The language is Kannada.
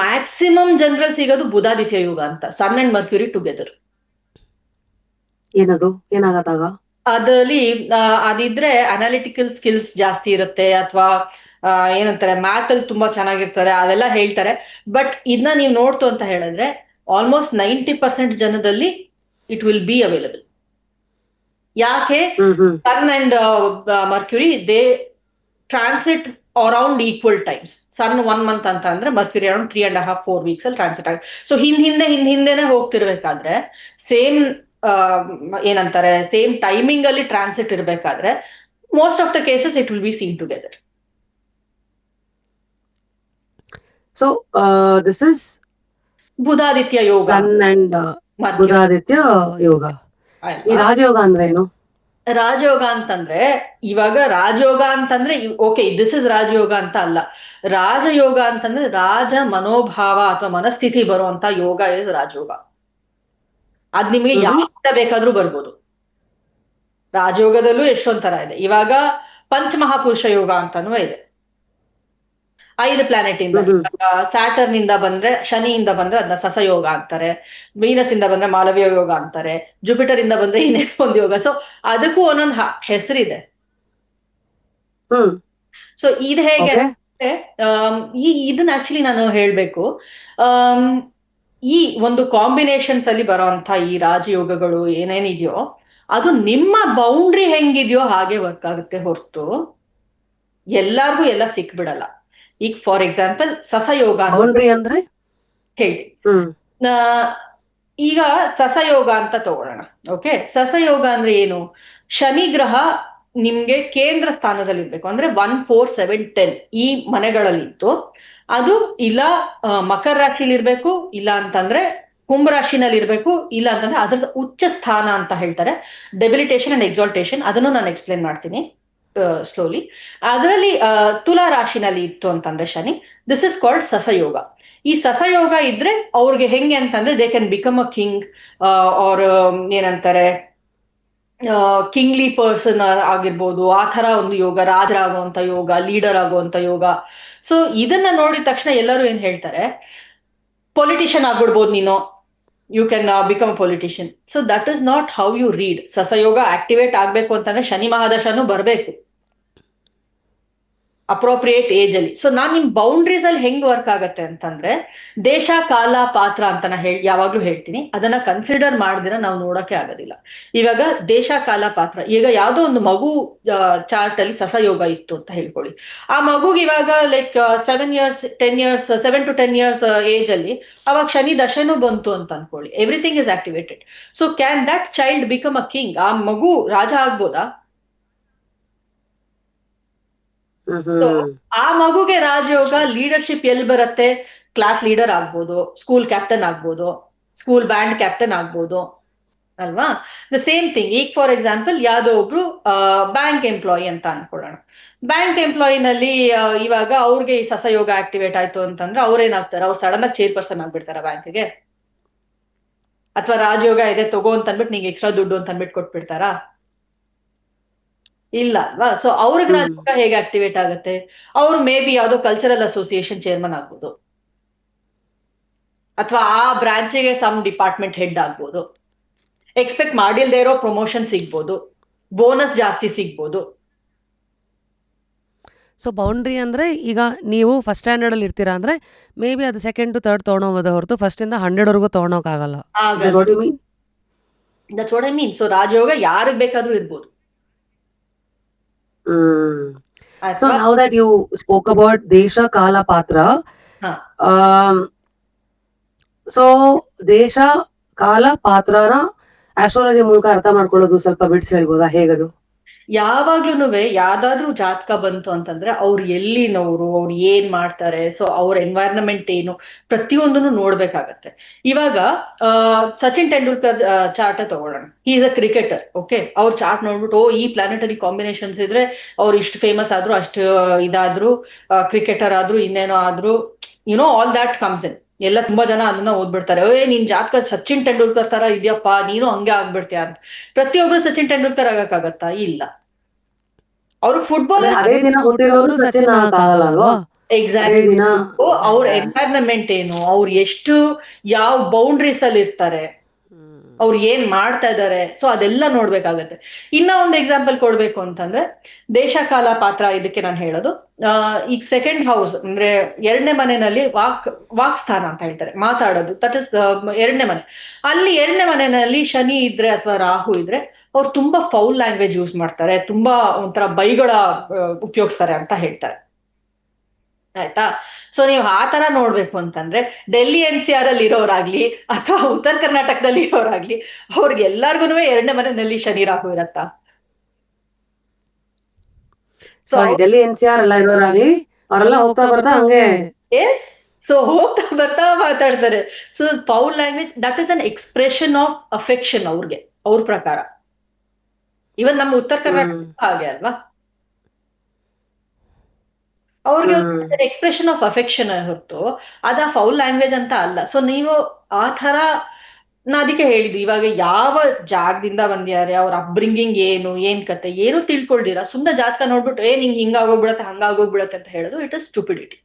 ಮ್ಯಾಕ್ಸಿಮಮ್ ಜನರಲ್ ಸಿಗೋದು ಬುಧಾದಿತ್ಯ ಯೋಗ ಅಂತ, ಸನ್ ಅಂಡ್ ಮರ್ಕ್ಯೂರಿ ಟುಗೆದರ್. ಏನದು ಏನಾಗತ್ತಾಗ? ಅದರಲ್ಲಿ ಅದಿದ್ರೆ ಅನಾಲಿಟಿಕಲ್ ಸ್ಕಿಲ್ಸ್ ಜಾಸ್ತಿ ಇರುತ್ತೆ, ಅಥವಾ ಏನಂತಾರೆ ಮ್ಯಾಥ್ ಅಲ್ಲಿ ತುಂಬಾ ಚೆನ್ನಾಗಿರ್ತಾರೆ, ಅವೆಲ್ಲ ಹೇಳ್ತಾರೆ. ಬಟ್ ಇದನ್ನ ನೀವು ನೋಡ್ತು ಅಂತ ಹೇಳಿದ್ರೆ ಆಲ್ಮೋಸ್ಟ್ 90% ಜನದಲ್ಲಿ ಇಟ್ ವಿಲ್ ಬಿ ಅವೈಲಬಲ್. ಯಾಕೆ? Sun and mercury they transit around equal times. Sun 1 month ಅಂತ ಅಂದ್ರೆ ಮರ್ಕ್ಯೂರಿ ಅರೌಂಡ್ 3.5-4 weeks ಅಲ್ಲಿ ಟ್ರಾನ್ಸಿಟ್ ಆಗುತ್ತೆ. ಸೊ ಹಿಂದೆನೆ ಹೋಗ್ತಿರ್ಬೇಕಾದ್ರೆ ಸೇಮ್ ಏನಂತಾರೆ ಸೇಮ್ ಟೈಮಿಂಗ್ ಅಲ್ಲಿ ಟ್ರಾನ್ಸಿಟ್ ಇರ್ಬೇಕಾದ್ರೆ most of the cases it will be seen together. So this is Budhaditya yoga, sun and Budhaditya yoga. ಈ ರಾಜಯೋಗ ಅಂದ್ರೆ ಏನು? ರಾಜಯೋಗ ಅಂತಂದ್ರೆ ಇವಾಗ ರಾಜಯೋಗ ಅಂತಂದ್ರೆ ಓಕೆ ದಿಸ್ ಇಸ್ ರಾಜಯೋಗ ಅಂತ ಅಲ್ಲ. ರಾಜಯೋಗ ಅಂತಂದ್ರೆ ರಾಜ ಮನೋಭಾವ ಅಥವಾ ಮನಸ್ಥಿತಿ ಬರುವಂತ ಯೋಗ ಇಸ್ ರಾಜಯೋಗ. ಅದ್ ನಿಮ್ಗೆ ಯಾವ ಬೇಕಾದ್ರೂ ಬರ್ಬೋದು. ರಾಜಯೋಗದಲ್ಲೂ ಎಷ್ಟೊಂದ್ ತರ ಇದೆ. ಇವಾಗ ಪಂಚಮಹಾಪುರುಷ ಯೋಗ ಅಂತಾನೂ ಇದೆ. 5 ಪ್ಲಾನೆಟ್ ಇಂದ, ಸ್ಯಾಟರ್ನ್ ಇಂದ ಬಂದ್ರೆ ಶನಿಯಿಂದ ಬಂದ್ರೆ ಅದನ್ನ ಸಸಯೋಗ ಅಂತಾರೆ, ವೀನಸ್ ಇಂದ ಬಂದ್ರೆ ಮಾಲವ್ಯ ಯೋಗ ಅಂತಾರೆ, ಜುಪಿಟರ್ ಇಂದ ಬಂದ್ರೆ ಇನ್ನೇನೋ ಒಂದು ಯೋಗ. ಸೊ ಅದಕ್ಕೂ ಒಂದೊಂದು ಹೆಸರಿದೆ. ಸೊ ಇದು ಹೇಗೆ ಇದನ್ನ ಆಕ್ಚುಲಿ ನಾನು ಹೇಳ್ಬೇಕು, ಈ ಒಂದು ಕಾಂಬಿನೇಷನ್ಸ್ ಅಲ್ಲಿ ಬರೋಂಥ ಈ ರಾಜಯೋಗಗಳು ಏನೇನಿದೆಯೋ ಅದು ನಿಮ್ಮ ಬೌಂಡ್ರಿ ಹೆಂಗಿದೆಯೋ ಹಾಗೆ ವರ್ಕ್ ಆಗುತ್ತೆ ಹೊರತು ಎಲ್ಲಾರ್ಗೂ ಎಲ್ಲ ಸಿಕ್ಬಿಡಲ್ಲ. ಈಗ ಫಾರ್ ಎಕ್ಸಾಂಪಲ್ ಸಸಯೋಗ ಅಂದ್ರೆ ಹೇಳಿ, ಈಗ ಸಸಯೋಗ ಅಂತ ತಗೊಳ್ಳೋಣ. ಓಕೆ, ಸಸಯೋಗ ಅಂದ್ರೆ ಏನು? ಶನಿ ಗ್ರಹ ನಿಮ್ಗೆ ಕೇಂದ್ರ ಸ್ಥಾನದಲ್ಲಿ ಇರ್ಬೇಕು, ಅಂದ್ರೆ 1, 4, 7, 10 ಈ ಮನೆಗಳಲ್ಲಿತ್ತು. ಅದು ಇಲ್ಲ ಮಕರ ರಾಶಿಲಿ ಇರ್ಬೇಕು, ಇಲ್ಲ ಅಂತಂದ್ರೆ ಕುಂಭ ರಾಶಿನಲ್ಲಿ ಇರ್ಬೇಕು, ಇಲ್ಲ ಅಂತಂದ್ರೆ ಅದ್ರದ್ದು ಉಚ್ಚ ಸ್ಥಾನ ಅಂತ ಹೇಳ್ತಾರೆ, ಡೆಬಿಲಿಟೇಷನ್ ಅಂಡ್ ಎಕ್ಸಾಲ್ಟೇಷನ್. ಅದನ್ನು ನಾನು ಎಕ್ಸ್ಪ್ಲೇನ್ ಮಾಡ್ತೀನಿ ಸ್ಲೋಲಿ. ಅದರಲ್ಲಿ ತುಲಾ ರಾಶಿನಲ್ಲಿ ಇತ್ತು ಅಂತಂದ್ರೆ ಶನಿ, ದಿಸ್ ಇಸ್ ಕಾಲ್ಡ್ ಸಸಯೋಗ. ಈ ಸಸಯೋಗ ಇದ್ರೆ ಅವ್ರಿಗೆ ಹೆಂಗೆ ಅಂತಂದ್ರೆ they can become a king, or ಏನಂತಾರೆ ಕಿಂಗ್ಲಿ ಪರ್ಸನ್ ಆಗಿರ್ಬೋದು. ಆ ತರ ಒಂದು ಯೋಗ, ರಾಜರಾಗುವಂತ ಯೋಗ, ಲೀಡರ್ ಆಗುವಂತ ಯೋಗ. ಸೊ ಇದನ್ನ ನೋಡಿದ ತಕ್ಷಣ ಎಲ್ಲರೂ ಏನ್ ಹೇಳ್ತಾರೆ, ಪೊಲಿಟಿಷಿಯನ್ ಆಗ್ಬಿಡ್ಬೋದು ನೀನು, you can become a politician. So that is not how you read. Sasayoga activate ಆಗ್ಬೇಕು ಅಂತಂದ್ರೆ ಶನಿ ಮಹಾದಶನೂ ಬರ್ಬೇಕು ಅಪ್ರೋಪ್ರಿಯೇಟ್ ಏಜ್ ಅಲ್ಲಿ. ಸೊ ನಾನ್ ನಿಮ್ ಬೌಂಡ್ರೀಸ್ ಅಲ್ಲಿ ಹೆಂಗ್ ವರ್ಕ್ ಆಗತ್ತೆ ಅಂತಂದ್ರೆ ದೇಶ ಕಾಲ ಪಾತ್ರ ಅಂತ ಯಾವಾಗ್ಲೂ ಹೇಳ್ತೀನಿ, ಅದನ್ನ ಕನ್ಸಿಡರ್ ಮಾಡಿದ್ರೆ ನಾವು ನೋಡಕ್ಕೆ ಆಗೋದಿಲ್ಲ. ಇವಾಗ ದೇಶ ಕಾಲ ಪಾತ್ರ, ಈಗ ಯಾವ್ದೋ ಒಂದು ಮಗು ಚಾರ್ಟ್ ಅಲ್ಲಿ ಸಸಯೋಗ ಇತ್ತು ಅಂತ ಹೇಳ್ಕೊಳ್ಳಿ. ಆ ಮಗುಗೆ ಇವಾಗ like 7 years 10 years 7 to 10 years age ಅಲ್ಲಿ ಅವಾಗ ಶನಿ ದಶೆನೂ ಬಂತು ಅಂತ ಅನ್ಕೊಳ್ಳಿ. Everything is activated. So can that child become a king? ಆ ಮಗು ರಾಜ ಆಗ್ಬೋದಾ? ಆ ಮಗುಗೆ ರಾಜಯೋಗ ಲೀಡರ್ಶಿಪ್ ಎಲ್ಲಿ ಬರುತ್ತೆ? ಕ್ಲಾಸ್ ಲೀಡರ್ ಆಗ್ಬೋದು, ಸ್ಕೂಲ್ ಕ್ಯಾಪ್ಟನ್ ಆಗ್ಬೋದು, ಸ್ಕೂಲ್ ಬ್ಯಾಂಡ್ ಕ್ಯಾಪ್ಟನ್ ಆಗ್ಬೋದು ಅಲ್ವಾ? The same thing. ಈಗ ಫಾರ್ ಎಕ್ಸಾಂಪಲ್ ಯಾವ್ದೋ ಒಬ್ರು ಬ್ಯಾಂಕ್ ಎಂಪ್ಲಾಯಿ ಅಂತ ಅನ್ಕೊಳ್ಳೋಣ. ಬ್ಯಾಂಕ್ ಎಂಪ್ಲಾಯಿನಲ್ಲಿ ಇವಾಗ ಅವ್ರಿಗೆ ಈ ಸಸಯೋಗ ಆಕ್ಟಿವೇಟ್ ಆಯ್ತು ಅಂತಂದ್ರೆ ಅವ್ರೇನಾಗ್ತಾರೆ, ಅವ್ರು ಸಡನ್ ಆಗಿ ಚೇರ್ಪರ್ಸನ್ ಆಗ್ಬಿಡ್ತಾರ ಬ್ಯಾಂಕ್ಗೆ? ಅಥವಾ ರಾಜಯೋಗ ಇದೆ ತಗೋ ಅಂತ ಅಂದ್ಬಿಟ್ಟು ನಿಂಗೆ ಎಕ್ಸ್ಟ್ರಾ ದುಡ್ಡು ಅಂತ ಅಂದ್ಬಿಟ್ಟು ಕೊಟ್ಬಿಡ್ತಾರಾ? ಇಲ್ಲ ಅಲ್ವಾ? ಸೊ ಅವ್ರಿಗೆ ರಾಜಯೋಗ ಹೇಗೆ ಆಕ್ಟಿವೇಟ್ ಆಗುತ್ತೆ? ಅವ್ರು ಮೇ ಬಿ ಯಾವ್ದೋ ಕಲ್ಚರಲ್ ಅಸೋಸಿಯೇಷನ್ ಚೇರ್ಮನ್ ಆಗ್ಬೋದು, ಅಥವಾ ಆ ಬ್ರಾಂಚಿಗೆ ಸಮ್ ಡಿಪಾರ್ಟ್ಮೆಂಟ್ ಹೆಡ್ ಆಗ್ಬೋದು, ಎಕ್ಸ್ಪೆಕ್ಟ್ ಮಾಡಿಲ್ದೇ ಇರೋ ಪ್ರಮೋಷನ್ ಸಿಗ್ಬೋದು, ಬೋನಸ್ ಜಾಸ್ತಿ ಸಿಗ್ಬೋದು. ಸೊ ಬೌಂಡ್ರಿ ಅಂದ್ರೆ ಈಗ ನೀವು ಫಸ್ಟ್ ಸ್ಟ್ಯಾಂಡರ್ಡ್ ಅಲ್ಲಿ ಇರ್ತೀರಾ ಅಂದ್ರೆ ಮೇ ಬಿ ಅದು 2nd to 3rd ತಗೊಳೋದ ಹೊರತು ಫಸ್ಟ್ ಇಂದ 100 ವರೆಗೂ ತಗೊಳೋಕ್ಕಾಗಲ್ಲ. That's what I mean. So Rajayoga ಯಾರಿಗ್ ಬೇಕಾದ್ರೂ ಇರ್ಬೋದು. So now that you spoke about Desha Kala Patra, so Desha Kala Patrana astrology ಮೂಲಕ ಅರ್ಥ ಮಾಡ್ಕೊಳ್ಳೋದು ಸ್ವಲ್ಪ ಬಿಡ್ಸ್ ಹೇಳ್ಬೋದಾ? ಹೇಗದು? ಯಾವಾಗ್ಲೂನುವೆ ಯಾವ್ದಾದ್ರು ಜಾತಕ ಬಂತು ಅಂತಂದ್ರೆ ಅವ್ರು ಎಲ್ಲಿನವರು, ಅವ್ರು ಏನ್ ಮಾಡ್ತಾರೆ, ಸೊ ಅವ್ರ ಎನ್ವೈರನ್ಮೆಂಟ್ ಏನು, ಪ್ರತಿಯೊಂದನ್ನು ನೋಡ್ಬೇಕಾಗತ್ತೆ. ಇವಾಗ ಸಚಿನ್ ತೆಂಡೂಲ್ಕರ್ ಚಾರ್ಟ್ ತಗೊಳ್ಳೋಣ. He is a cricketer. Okay, ಅವ್ರ ಚಾರ್ಟ್ ನೋಡ್ಬಿಟ್ಟು ಈ ಪ್ಲಾನೆಟರಿ ಕಾಂಬಿನೇಷನ್ಸ್ ಇದ್ರೆ ಅವ್ರು ಇಷ್ಟು ಫೇಮಸ್ ಆದ್ರು, ಅಷ್ಟು ಇದಾದ್ರು, ಕ್ರಿಕೆಟರ್ ಆದ್ರು, ಇನ್ನೇನೋ ಆದ್ರು, you know all that comes in. ಎಲ್ಲ ತುಂಬಾ ಜನ ಅದನ್ನ ಓದ್ಬಿಡ್ತಾರೆ, ನಿನ್ ಜಾತಕ ಸಚಿನ್ ತೆಂಡೂಲ್ಕರ್ ತರ ಇದೆಯಪ್ಪ, ನೀನು ಹಂಗೆ ಆಗ್ಬಿಡ್ತೀಯ ಅಂತ. ಪ್ರತಿಯೊಬ್ರು ಸಚಿನ್ ತೆಂಡೂಲ್ಕರ್ ಆಗಕ್ಕಾಗತ್ತಾ? ಇಲ್ಲ. ಅವ್ರು ಫುಟ್ಬಾಲ್ ಅದೇ ದಿನ ಹುಟ್ಟಿರೋರು ಸಚಿನ್ ಆಗಲ್ಲ ಅಲ್ವಾ? ಇಡೀ ದಿನ ಎಕ್ಸಾಕ್ಟ್ಲಿ. ಅವ್ರ ಅದೇ. ಎನ್ವೈರನ್ಮೆಂಟ್ ಏನು, ಅವ್ರು ಎಷ್ಟು ಯಾವ ಬೌಂಡ್ರೀಸ್ ಅಲ್ಲಿ ಇರ್ತಾರೆ, ಹ್ಮ್. ಅವ್ರು ಏನ್ ಮಾಡ್ತಾ ಇದ್ದಾರೆ, ಸೊ ಅದೆಲ್ಲ ನೋಡ್ಬೇಕಾಗತ್ತೆ. ಇನ್ನ ಒಂದು ಎಕ್ಸಾಂಪಲ್ ಕೊಡ್ಬೇಕು ಅಂತಂದ್ರೆ ದೇಶ ಕಾಲ ಪಾತ್ರ ಇದಕ್ಕೆ ನಾನು ಹೇಳೋದು. ಈಗ ಸೆಕೆಂಡ್ ಹೌಸ್ ಅಂದ್ರೆ ಎರಡನೇ ಮನೆಯಲ್ಲಿ ವಾಕ್ ಸ್ಥಾನ ಅಂತ ಹೇಳ್ತಾರೆ, ಮಾತಾಡೋದು, ದಟ್ ಇಸ್ ಎರಡನೇ ಮನೆ. ಅಲ್ಲಿ ಎರಡನೇ ಮನೆಯಲ್ಲಿ ಶನಿ ಇದ್ರೆ ಅಥವಾ ರಾಹು ಇದ್ರೆ ಅವ್ರು ತುಂಬಾ ಫೌಲ್ ಲ್ಯಾಂಗ್ವೇಜ್ ಯೂಸ್ ಮಾಡ್ತಾರೆ, ತುಂಬಾ ಒಂಥರ ಬೈಗಳ ಉಪಯೋಗಿಸ್ತಾರೆ ಅಂತ ಹೇಳ್ತಾರೆ. ಆಯ್ತಾ? ಸೊ ನೀವು ಆ ತರ ನೋಡ್ಬೇಕು ಅಂತಂದ್ರೆ ಡೆಲ್ಲಿ NCR ಅಲ್ಲಿ ಇರೋರಾಗ್ಲಿ ಅಥವಾ ಉತ್ತರ ಕರ್ನಾಟಕದಲ್ಲಿ ಇರೋರಾಗ್ಲಿ ಅವ್ರಿಗೆ ಎಲ್ಲಾರ್ಗು ಎರಡನೇ ಮನೆಯಲ್ಲಿ ಶನಿ ರಾಹು ಇರತ್ತಾ? ಸೊ ಸೊ ಡೆಲ್ಲಿ NCR ಎಲ್ಲ ಇರೋರಾಗ್ಲಿ ಅವರೆಲ್ಲ ಹೋಗ್ತಾ ಬರ್ತಾ ಹಂಗೆ. ಎಸ್, ಸೊ ಹೋಗ್ತಾ ಬರ್ತಾ ಮಾತಾಡ್ತಾರೆ. So foul language that is an expression of affection ಅವ್ರಿಗೆ, ಅವ್ರ ಪ್ರಕಾರ. ಇವನ್ ನಮ್ಮ ಉತ್ತರ ಕರ್ನಾಟಕ ಹಾಗೆ ಅಲ್ವಾ, ಅವ್ರಿಗೆ ಎಕ್ಸ್ಪ್ರೆಷನ್ ಆಫ್ ಅಫೆಕ್ಷನ್ ಹೊರತು ಅದ ಫೌಲ್ ಲ್ಯಾಂಗ್ವೇಜ್ ಅಂತ ಅಲ್ಲ. ಸೊ ನೀವು ಆ ತರ, ನಾ ಅದಕ್ಕೆ ಹೇಳಿದ್ದು ಇವಾಗ ಯಾವ ಜಾಗದಿಂದ ಬಂದಿದ್ದಾರೆ, ಅವ್ರ ಅಪ್ಬ್ರಿಂಗಿಂಗ್ ಏನು, ಏನ್ ಕತೆ ಏನು ತಿಳ್ಕೊಳ್ದಿರಾ ಸುಮ್ಮನೆ ಜಾತಕ ನೋಡ್ಬಿಟ್ಟು ನಿಂಗೆ ಹಿಂಗಾಗೋಗ್ಬಿಡತ್ತೆ ಹಂಗಾಗೋಗ್ಬಿಡತ್ತೆ ಅಂತ ಹೇಳೋದು ಇಟ್ ಇಸ್ ಸ್ಟುಪಿಡಿಟಿ.